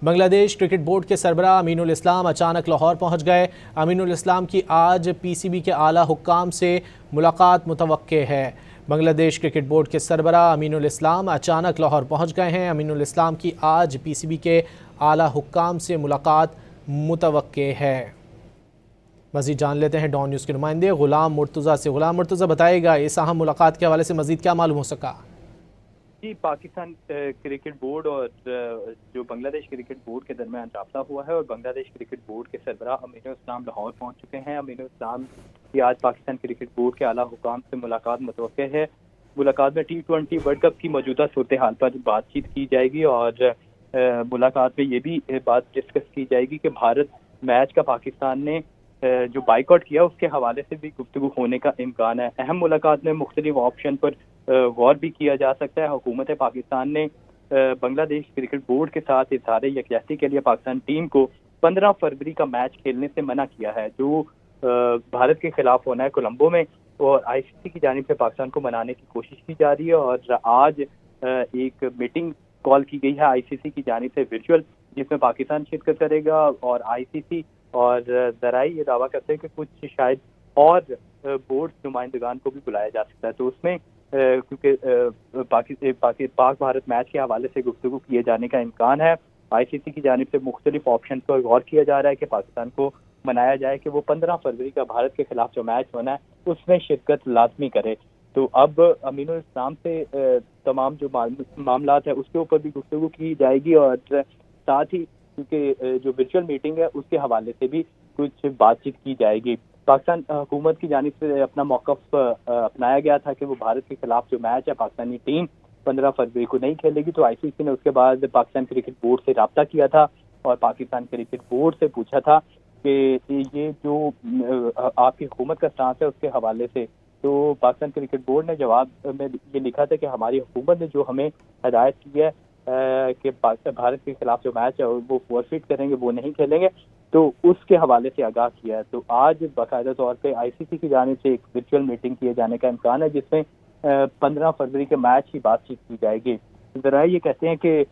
بنگلہ دیش cricket board کے سربراہ امین الاسلام اچانک لاہور پہنچ گئے۔ امین الاسلام کی آج پی سی بی کے اعلیٰ حکام سے ملاقات متوقع ہے۔ بنگلہ دیش کرکٹ بورڈ کے سربراہ امین الاسلام اچانک لاہور پہنچ گئے ہیں۔ امین الاسلام کی آج پی سی بی کے اعلیٰ حکام سے ملاقات متوقع ہے۔ مزید جان لیتے ہیں ڈان نیوز کے نمائندے غلام مرتضیٰ سے۔ غلام مرتضیٰ بتائے گا اس اہم ملاقات کے حوالے سے مزید کیا معلوم ہو سکا؟ جی، پاکستان کرکٹ بورڈ اور جو بنگلہ دیش کرکٹ بورڈ کے درمیان رابطہ ہوا ہے اور بنگلہ دیش کرکٹ بورڈ کے سربراہ امین الاسلام لاہور پہنچ چکے ہیں۔ امین الاسلام کی آج پاکستان کرکٹ بورڈ کے اعلیٰ حکام سے ملاقات متوقع ہے۔ ملاقات میں T20 ورلڈ کپ کی موجودہ صورتحال پر بات چیت کی جائے گی اور ملاقات میں یہ بھی بات ڈسکس کی جائے گی کہ بھارت میچ کا پاکستان نے جو بائیکاٹ کیا اس کے حوالے سے بھی گفتگو ہونے کا امکان ہے۔ اہم ملاقات میں مختلف آپشن پر غور بھی کیا جا سکتا ہے۔ حکومت پاکستان نے بنگلہ دیش کرکٹ بورڈ کے ساتھ اظہار یکجہتی کے لیے پاکستان ٹیم کو 15 فروری کا میچ کھیلنے سے منع کیا ہے جو بھارت کے خلاف ہونا ہے کولمبو میں، اور آئی سی سی کی جانب سے پاکستان کو منانے کی کوشش کی جا رہی ہے۔ اور آج ایک میٹنگ کال کی گئی ہے آئی سی سی کی جانب سے ورچوئل، جس میں پاکستان شرکت کرے گا اور آئی سی سی اور ذرائع یہ دعویٰ کرتے ہیں کہ کچھ شاید اور بورڈ نمائندگان کو بھی بلایا جا سکتا ہے۔ تو اس میں کیونکہ پاک بھارت میچ کے حوالے سے گفتگو کیے جانے کا امکان ہے، آئی سی سی کی جانب سے مختلف آپشن پر غور کیا جا رہا ہے کہ پاکستان کو منایا جائے کہ وہ 15 فروری کا بھارت کے خلاف جو میچ ہونا ہے اس میں شرکت لازمی کرے۔ تو اب امین الاسلام سے تمام جو معاملات ہیں اس کے اوپر بھی گفتگو کی جائے گی اور ساتھ ہی کیونکہ جو ورچوئل میٹنگ ہے اس کے حوالے سے بھی کچھ بات چیت کی جائے گی۔ پاکستان حکومت کی جانب سے اپنا موقف اپنایا گیا تھا کہ وہ بھارت کے خلاف جو میچ ہے پاکستانی ٹیم 15 فروری کو نہیں کھیلے گی، تو آئی سی سی نے اس کے بعد پاکستان کرکٹ بورڈ سے رابطہ کیا تھا اور پاکستان کرکٹ بورڈ سے پوچھا تھا کہ یہ جو آپ کی حکومت کا سٹانس ہے اس کے حوالے سے، تو پاکستان کرکٹ بورڈ نے جواب میں یہ لکھا تھا کہ ہماری حکومت نے جو ہمیں ہدایت کی ہے کہ بھارت کے خلاف جو میچ ہے وہ فورفیٹ کریں گے، وہ نہیں کھیلیں گے، تو اس کے حوالے سے آگاہ کیا ہے۔ تو آج باقاعدہ طور پہ آئی سی سی کی جانب سے ایک ورچوئل میٹنگ کیے جانے کا امکان ہے جس میں 15 فروری کے میچ کی بات چیت کی جائے گی۔ ذرائع یہ کہتے ہیں کہ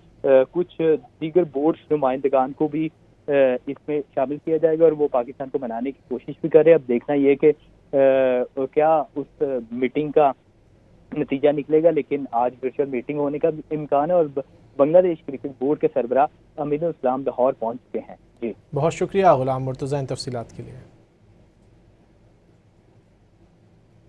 کچھ دیگر بورڈ نمائندگان کو بھی اس میں شامل کیا جائے گا اور وہ پاکستان کو منانے کی کوشش بھی کرے۔ اب دیکھنا یہ کہ کیا اس میٹنگ کا نتیجہ نکلے گا، لیکن آج ورچوئل میٹنگ ہونے کا امکان ہے اور بنگلہ دیش کرکٹ بورڈ کے سربراہ امین الاسلام لاہور پہنچ چکے ہیں۔ جی بہت شکریہ غلام مرتضیٰ ان تفصیلات کے لیے۔